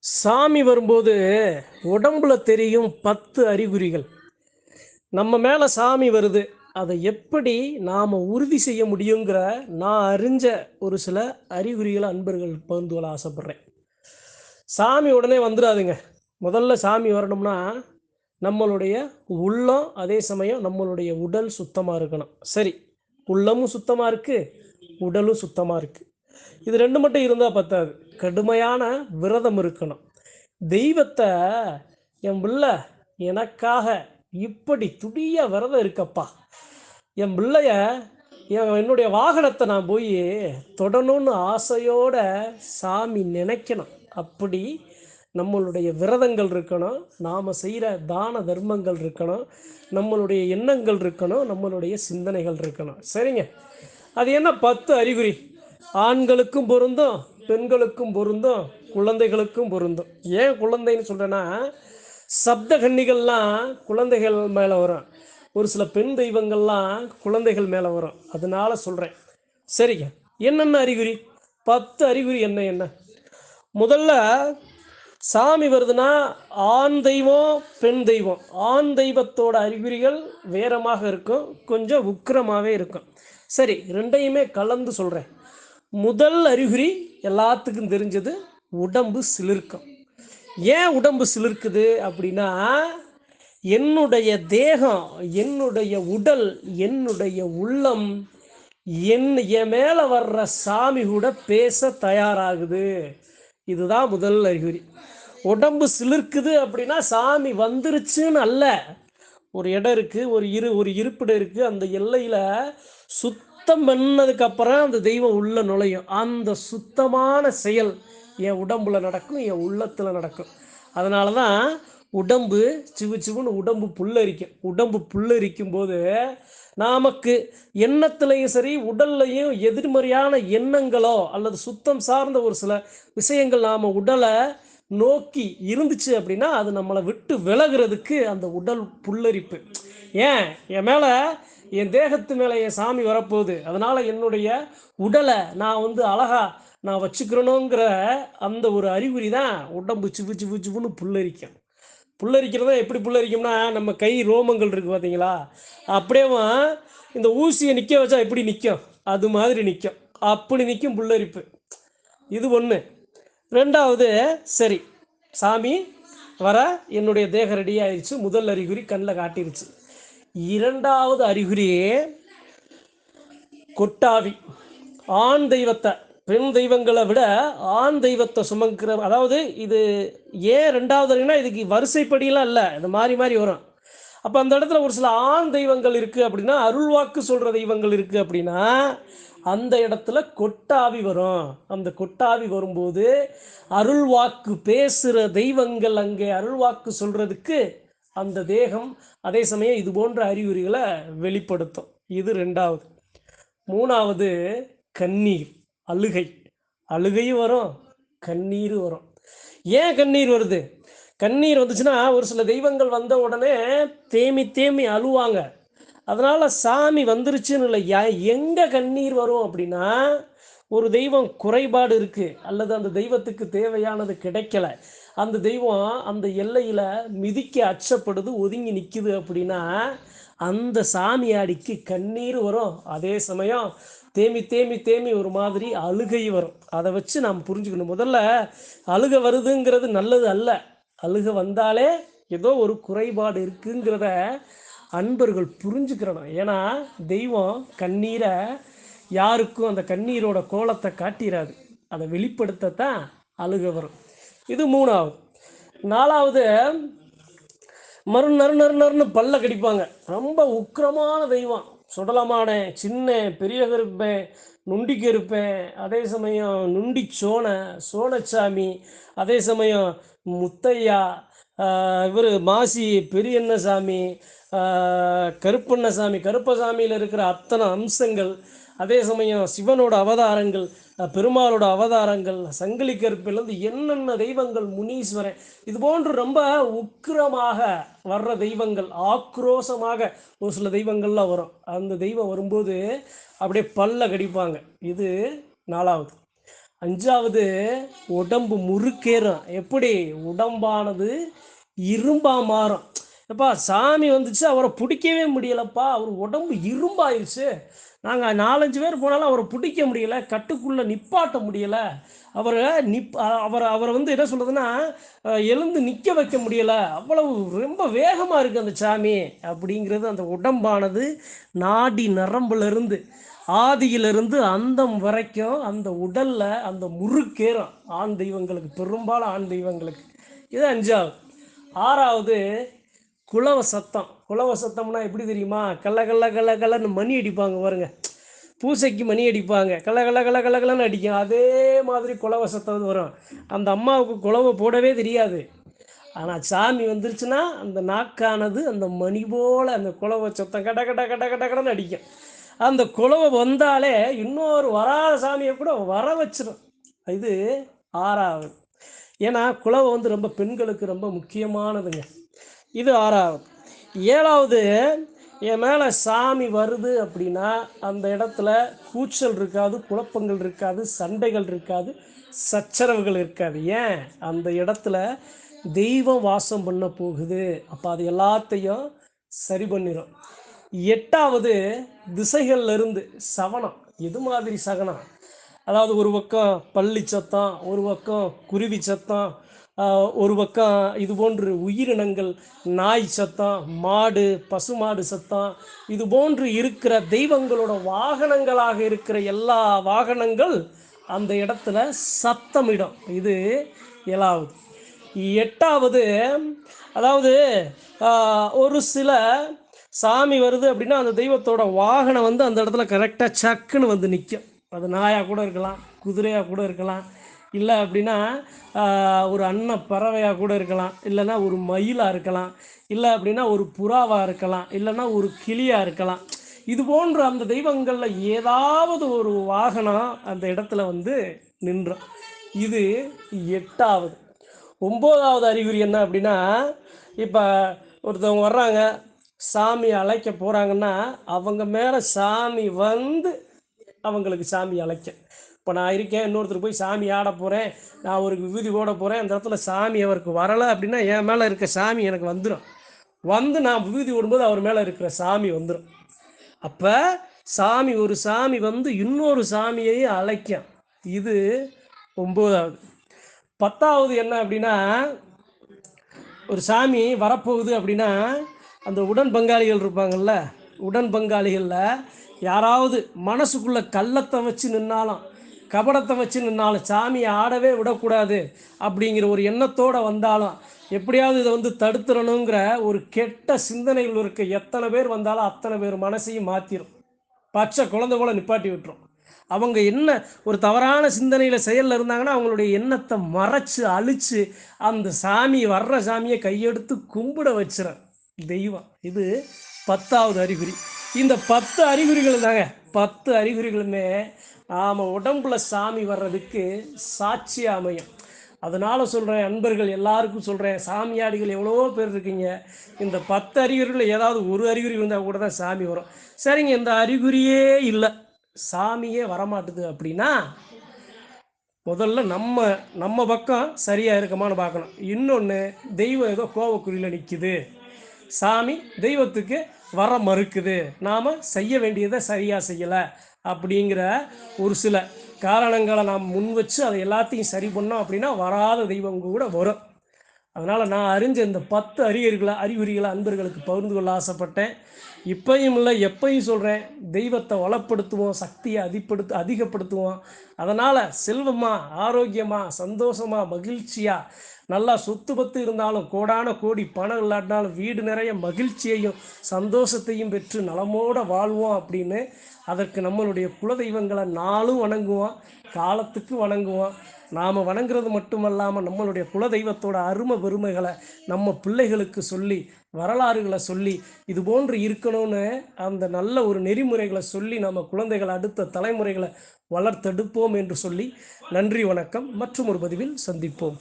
சாமி வரும்போது உடம்புல தெரியும் 10 அறிகுறிகள். நம்ம மேல சாமி வருது. அதை எப்படி நாம உறுதி செய்ய முடியுங்கிற நான் அறிஞ்ச ஒரு சில அறிகுறிகள அன்பர்கள் பகிர்ந்து கொள்ள ஆசைப்படுறேன். சாமி உடனே வந்துராதுங்க. முதல்ல சாமி வரணும்னா, நம்மளுடைய உள்ளம், அதே சமயம் நம்மளுடைய உடல் சுத்தமா இருக்கணும். சரி, உள்ளமும் சுத்தமா இருக்கு, உடலும் சுத்தமா இருக்கு. இது 2 மட்டும் இருந்தா பத்தாது. கடுமையான விரதம் இருக்கணும். தெய்வத்த என் பிள்ளை எனக்காக இப்படி துடிய விரதம் இருக்கப்பா, என் பிள்ளைய என்னுடைய வாகனத்தை நான் போய் தொடணும்னு ஆசையோட சாமி நினைக்கணும். அப்படி நம்மளுடைய விரதங்கள் இருக்கணும், நாம் செய்கிற தான தர்மங்கள் இருக்கணும், நம்மளுடைய எண்ணங்கள் இருக்கணும், நம்மளுடைய சிந்தனைகள் இருக்கணும். சரிங்க, அது என்ன 10 அறிகுறி? ஆண்களுக்கும் பொருந்தும், பெண்களுக்கும் பொருந்தும், குழந்தைகளுக்கும் பொருந்தும். ஏன் குழந்தைன்னு சொல்கிறேன்னா, சப்த கன்னிகள்லாம் குழந்தைகள் மேலே வரும், ஒரு சில பெண் தெய்வங்கள்லாம் குழந்தைகள் மேலே வரும். அதனால சொல்கிறேன். சரிங்க, என்னென்ன அறிகுறி? 10 அறிகுறி என்ன என்ன? முதல்ல சாமி வருதுன்னா ஆண் தெய்வம், பெண் தெய்வம். ஆண் தெய்வத்தோட அறிகுறிகள் வேறமாக இருக்கும், கொஞ்சம் உக்கிரமாகவே இருக்கும். சரி, ரெண்டையுமே கலந்து சொல்கிறேன். முதல் அறிகுறி எல்லாத்துக்கும் தெரிஞ்சது, உடம்பு சிலிர்க்கும். ஏன் உடம்பு சிலிர்க்குது அப்படின்னா, என்னுடைய தேகம், என்னுடைய உடல், என்னுடைய உள்ளம் என் மேலே வர்ற சாமி கூட பேச தயாராகுது. இதுதான் முதல் அறிகுறி. உடம்பு சிலிர்க்குது அப்படின்னா சாமி வந்துருச்சுன்னு அல்ல. ஒரு இடம் இருக்குது, ஒரு இருப்பிடம் இருக்குது, அந்த எல்லையில் சுத்தம் பண்ணதுக்கப்புறம் அந்த தெய்வம் உள்ள நுழையும். அந்த சுத்தமான செயல் என் உடம்புல நடக்கும், என் உள்ளத்தில் நடக்கும். அதனால தான் உடம்பு சிவு சிவுன்னு உடம்பு புல்லரிக்கும். உடம்பு புல்லரிக்கும் போது நமக்கு எண்ணத்துலையும் சரி, உடல்லையும் எதிர்மறையான எண்ணங்களோ அல்லது சுத்தம் சார்ந்த ஒரு சில விஷயங்கள் நாம் உடலை நோக்கி இருந்துச்சு அப்படின்னா, அது நம்மளை விட்டு விலகிறதுக்கு அந்த உடல் புல்லரிப்பு. ஏன் என் மேலே, என் தேகத்து மேலே என் சாமி வரப்போகுது, அதனால் என்னுடைய உடலை நான் அழகா நான் வச்சுக்கிறணுங்கிற அந்த ஒரு அறிகுறி தான் உடம்பு சிவு சிவு சிவுன்னு புல்லரிக்கும். புல்லரிக்கிறதா எப்படி புல்லரிக்கும்னா, நம்ம கை ரோமங்கள் இருக்குது பார்த்தீங்களா, அப்படியே இந்த ஊசியை நிற்க வச்சா எப்படி நிற்கும், அது மாதிரி நிற்கும். அப்படி நிற்கும் புல்லரிப்பு. இது ஒன்று. ரெண்டாவது, சரி சாமி வர என்னுடைய தேகம் ரெடி ஆயிடுச்சு, முதல் அறிகுறி கண்ணில் காட்டிருச்சு. இரண்டாவது அறிகுறி கொட்டாவி. ஆண் தெய்வத்தை பெண் தெய்வங்களை விட ஆண் தெய்வத்தை சுமக்கிற, அதாவது இது ஏன் ரெண்டாவது அறிகுறினா, இதுக்கு வரிசைப்படியெல்லாம் இல்லை, இது மாறி மாறி வரும். அப்போ அந்த இடத்துல ஒரு சில ஆண் தெய்வங்கள் இருக்குது அப்படின்னா, அருள்வாக்கு சொல்கிற தெய்வங்கள் இருக்குது அப்படின்னா, அந்த இடத்துல கொட்டாவி வரும். அந்த கொட்டாவி வரும்போது அருள்வாக்கு பேசுகிற தெய்வங்கள் அங்கே அருள்வாக்கு சொல்கிறதுக்கு அந்த தேகம் அதே சமயம் இது போன்ற அறிகுறிகளை வெளிப்படுத்தும். இது ரெண்டாவது. மூணாவது, கண்ணீர், அழுகை. அழுகையும் வரும், கண்ணீர் வரும். ஏன் கண்ணீர் வருது? கண்ணீர் வந்துச்சுன்னா, ஒரு சில தெய்வங்கள் வந்த உடனே தேமி தேமி அழுவாங்க. அதனால் சாமி வந்துருச்சுன்னு இல்லை. எங்கே கண்ணீர் வரும் அப்படின்னா, ஒரு தெய்வம் குறைபாடு இருக்குது அல்லது அந்த தெய்வத்துக்கு தேவையானது கிடைக்கல, அந்த தெய்வம் அந்த எல்லையில் மிதிக்க அச்சப்படுது, ஒதுங்கி நிற்குது அப்படின்னா, அந்த சாமியாடிக்கு கண்ணீர் வரும். அதே சமயம் தேமி தேமி தேமி ஒரு மாதிரி அழுகை வரும். அதை வச்சு நாம் புரிஞ்சுக்கணும். முதல்ல அழுகை வருதுங்கிறது நல்லது அல்ல. அழுகை வந்தாலே ஏதோ ஒரு குறைபாடு இருக்குங்கிறத அன்பர்கள் புரிஞ்சுக்கிறணும். ஏன்னா தெய்வம் கண்ணீரை யாருக்கும் அந்த கண்ணீரோட கோலத்தை காட்டிடாது, அதை வெளிப்படுத்தத்தான் அழுகை வரும். இது மூணாவது. நாலாவது, நறு நறு நறுன்னு பல்ல கடிப்பாங்க. ரொம்ப உக்கிரமான தெய்வம். சுடலமானே, சின்ன பெரிய கருப்பேன், நுண்டி கருப்பேன், அதே சமயம் நுண்டி சோனச்சாமி, அதே சமயம் முத்தையா, இவர் மாசி பெரியண்ணசாமி, கருப்பண்ணசாமி, கருப்பசாமியில் இருக்கிற அத்தனை அம்சங்கள், அதே சமயம் சிவனோட அவதாரங்கள், பெருமாளோட அவதாரங்கள், சங்கிலி கருப்பிலிருந்து என்னென்ன தெய்வங்கள், முனீஸ்வரன், இது போன்று ரொம்ப உக்கிரமாக வர்ற தெய்வங்கள், ஆக்ரோஷமாக ஒரு சில தெய்வங்கள்லாம் வரும். அந்த தெய்வம் வரும்போது அப்படியே பல்ல கடிப்பாங்க. இது நாலாவது. 5வது உடம்பு முறுக்கேறும். எப்படி? உடம்பானது இரும்பா மாறும். எப்பா சாமி வந்துச்சு, அவரை பிடிக்கவே முடியலப்பா, அவர் உடம்பு இரும்பாயிருச்சு. நாங்கள் 4-5 பேர் போனாலும் அவரை பிடிக்க முடியல, கட்டுக்குள்ளே நிப்பாட்ட முடியல, அவரை அவரை அவரை வந்து என்ன சொல்கிறதுன்னா எழுந்து நிற்க வைக்க முடியலை, அவ்வளவு ரொம்ப வேகமாக இருக்குது அந்த சாமி அப்படிங்கிறது. அந்த உடம்பானது நாடி நரம்புலேருந்து ஆதியிலிருந்து அந்தம் வரைக்கும் அந்த உடலில் அந்த முறுக்கேறும். ஆண் தெய்வங்களுக்கு, பெரும்பாலும் ஆண் தெய்வங்களுக்கு. இது 5வது. 6வது குலவ சத்தம். குலவ சத்தம்னா எப்படி தெரியுமா? கல்ல கல்ல கல்ல கல்லன்னு மணி அடிப்பாங்க பாருங்க. பூசைக்கு மணி அடிப்பாங்க, கல்ல கல்ல கல்ல கல்ல கல்லன்னு அடிக்கும். அதே மாதிரி குலவ சத்தம் வரும். அந்த அம்மாவுக்கு குலவை போடவே தெரியாது. ஆனால் சாமி வந்துருச்சுன்னா அந்த நாக்கானது அந்த மணி போல் அந்த குலவை சத்தம் கட கட கட கட கடன்னு அடிக்கும். அந்த குலவை வந்தாலே இன்னொரு வராத சாமியை கூட வர வச்சிடும். இது 6வது. ஏன்னா குலவை வந்து ரொம்ப பெண்களுக்கு ரொம்ப முக்கியமானதுங்க. இது 6வது. 7வது, என் மேலே சாமி வருது அப்படின்னா அந்த இடத்துல கூச்சல் இருக்காது, குழப்பங்கள் இருக்காது, சண்டைகள் இருக்காது, சச்சரவுகள் இருக்காது. ஏன்? அந்த இடத்துல தெய்வம் வாசம் பண்ண போகுது. அப்போ அது எல்லாத்தையும் சரி பண்ணிடும். 8வது, திசைகள்ல இருந்து சவனம். எது மாதிரி சகனம்? அதாவது ஒரு பக்கம் பள்ளி சத்தம், ஒரு பக்கம் குருவி சத்தம், ஒரு பக்கம் இது போன்று உயிரினங்கள், நாய் சத்தம், மாடு பசுமாடு சத்தம், இது போன்று இருக்கிற தெய்வங்களோட வாகனங்களாக இருக்கிற எல்லா வாகனங்கள் அந்த இடத்துல சத்தமிடும். இது 7வது. 8வது, அதாவது ஒரு சில சாமி வருது அப்படின்னா அந்த தெய்வத்தோட வாகனம் வந்து அந்த இடத்துல கரெக்டாக சக்குன்னு வந்து நிற்கும். அது நாயாக கூட இருக்கலாம், குதிரையாக கூட இருக்கலாம், இல்லை அப்படின்னா ஒரு அன்ன பறவையாக கூட இருக்கலாம், இல்லைன்னா ஒரு மயிலாக இருக்கலாம், இல்லை அப்படின்னா ஒரு புறாவாக இருக்கலாம், இல்லைன்னா ஒரு கிளியாக இருக்கலாம். இது போன்ற அந்த தெய்வங்களில் ஏதாவது ஒரு வாகனம் அந்த இடத்துல வந்து நின்றோம். இது 8வது. 9வது அறிகுறி என்ன அப்படின்னா, இப்போ ஒருத்தவங்க வர்றாங்க, சாமி அழைக்க போகிறாங்கன்னா அவங்க மேலே சாமி வந்து அவங்களுக்கு சாமி அழைக்க. இப்போ நான் இருக்கேன், இன்னொருத்தர் போய் சாமி ஆட போகிறேன், நான் அவருக்கு விபூதி போட போகிறேன், அந்த இடத்துல சாமி அவருக்கு வரலை அப்படின்னா என் மேலே இருக்க சாமி எனக்கு வந்துடும். வந்து நான் விபூதி ஓடும்போது அவர் மேலே இருக்கிற சாமி வந்துடும். அப்போ சாமி, ஒரு சாமி வந்து இன்னொரு சாமியையும் அழைக்கும். இது 9வது. 10வது என்ன அப்படின்னா, ஒரு சாமி வரப்போகுது அப்படின்னா அந்த உடன் பங்காளிகள் இருப்பாங்கள்ல, உடன் பங்காளிகளில் யாராவது மனசுக்குள்ளே கள்ளத்தை வச்சு நின்னாலும், கபடத்தை வச்சு நின்னாலும், சாமியை ஆடவே விடக்கூடாது அப்படிங்கிற ஒரு எண்ணத்தோடு வந்தாலும், எப்படியாவது இதை வந்து தடுத்துடணுங்கிற ஒரு கெட்ட சிந்தனைகள் இருக்க எத்தனை பேர் வந்தாலும் அத்தனை பேர் மனசையும் மாற்றிடும். பச்சை குழந்தை போல நிப்பாட்டி விட்டுரும். அவங்க என்ன ஒரு தவறான சிந்தனையில் செயலில் இருந்தாங்கன்னா அவங்களுடைய எண்ணத்தை மறைச்சு அழிச்சு அந்த சாமி, வர்ற சாமியை கையெடுத்து கும்பிட வச்சிட தெய்வம். இது 10வது அறிகுறி. இந்த 10 அறிகுறிகள் தாங்க, 10 அறிகுறிகளுமே நாம் உடம்புல சாமி வர்றதுக்கு சாட்சியாக அமையும். அதனால் சொல்கிறேன், அன்பர்கள் எல்லாருக்கும் சொல்கிறேன், சாமியாடிகள் எவ்வளோ பேர் இருக்கீங்க, இந்த 10 அறிகுறிகளில் ஏதாவது ஒரு அறிகுறி இருந்தால் கூட தான் சாமி வரும். சரிங்க, இந்த அறிகுறியே இல்லை, சாமியே வரமாட்டுது அப்படின்னா முதல்ல நம்ம பக்கம் சரியாக இருக்கமான்னு பார்க்கணும். இன்னொன்று, தெய்வம் ஏதோ கோவக்குறியில் நிற்கிது, சாமி தெய்வத்துக்கு வர மறுக்குது, நாம் செய்ய வேண்டியதை சரியாக செய்யலை அப்படிங்கிற ஒரு சில காரணங்களை நாம் முன் வச்சு அதை எல்லாத்தையும் சரி பண்ணோம் அப்படின்னா வராத தெய்வம் கூட வரும். அதனால் நான் அறிஞ்ச இந்த 10 அறிகுறிகளை அன்பர்களுக்கு பகிர்ந்து கொள்ள ஆசைப்பட்டேன். இப்பையும் இல்லை, எப்பையும் சொல்கிறேன், தெய்வத்தை வளப்படுத்துவோம், சக்தியை அதிகப்படுத்துவோம். அதனால் செல்வமாக, ஆரோக்கியமாக, சந்தோஷமாக, மகிழ்ச்சியாக, நல்லா சொத்து பத்து இருந்தாலும், கோடான கோடி பணம் இல்லாட்டினாலும் வீடு நிறைய மகிழ்ச்சியையும் சந்தோஷத்தையும் பெற்று நலமோடு வாழ்வோம் அப்படின்னு அதற்கு நம்மளுடைய குலதெய்வங்களை நாளும் வணங்குவோம், காலத்துக்கு வணங்குவோம். நாம் வணங்குறது மட்டுமல்லாமல் நம்மளுடைய குலதெய்வத்தோட அருமை பெருமைகளை நம்ம பிள்ளைகளுக்கு சொல்லி, வரலாறுகளை சொல்லி, இது போன்று இருக்கணும்னு அந்த நல்ல ஒரு நெறிமுறைகளை சொல்லி நம்ம குழந்தைகளை, அடுத்த தலைமுறைகளை வளர்த்தெடுப்போம் என்று சொல்லி நன்றி, வணக்கம். மற்றும் ஒரு பதிவில் சந்திப்போம்.